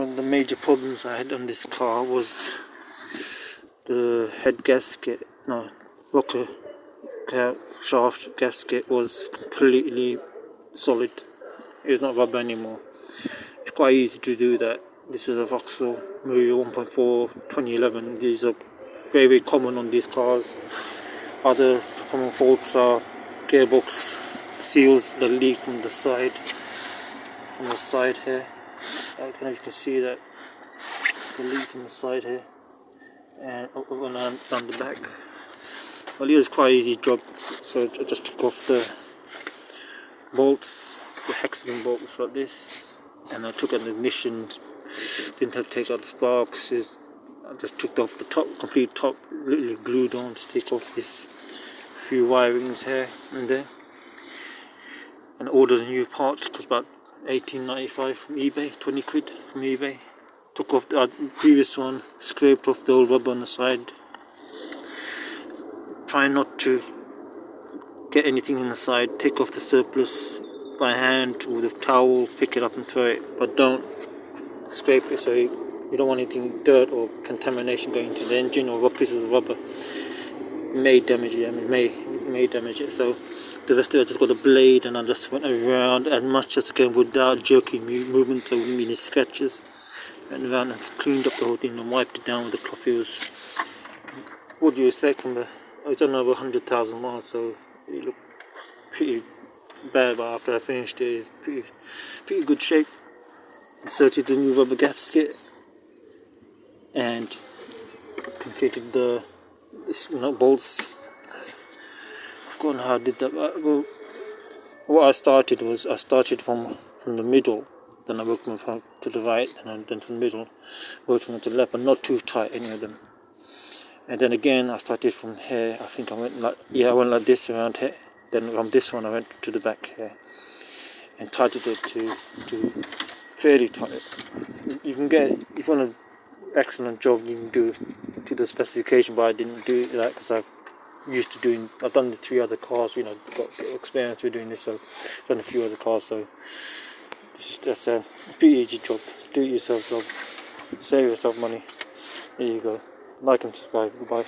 One of the major problems I had on this car was the head gasket, no, rocker shaft gasket was completely solid. It was not rubber anymore. It's quite easy to do that. This is a Vauxhall Meriva 1.4 2011. These are very, very common on these cars. Other common faults are gearbox seals that leak from the side here. I don't know if you can see that, the leak from the side here, and down the back. Well, it was quite an easy job, so I just took off the bolts, the hexagon bolts like this, and I took out the ignition. Didn't have to take out the sparks. I just took off the top, complete top, literally glued on to take off this few wirings here and there, and ordered a new part. It cost about $18.95 from eBay, 20 quid from eBay. Took off the previous one, scraped off the old rubber on the side. Try not to get anything in the side. Take off the surplus by hand with a towel, pick it up and throw it, but don't scrape it, so you don't want anything, dirt or contamination going into the engine, or pieces of rubber may damage it. May damage it. So the rest of it, I just got a blade and I just went around as much as I can without jerky movement, so wouldn't be any scratches. Went around and cleaned up the whole thing and wiped it down with the cloth. It was, what do you expect from it's done over 100,000 miles, so it looked pretty bad, but after I finished it, it's pretty good shape. Inserted the new rubber gasket and completed the bolts. I've forgotten how I did that. Well, what I started from the middle, then I worked from to the right, and then from the middle, worked from to the left, but not too tight, any of them. And then again, I started from here. I think I went like this around here. Then from this one, I went to the back here and tightened it to fairly tight. You can get, if you want an excellent job, you can do to the specification, but I didn't do that because I've done the 3 other cars, got experience with doing this, so I've done a few other cars, so this is just a pretty easy job, do it yourself job, save yourself money. There you go, like and subscribe, goodbye.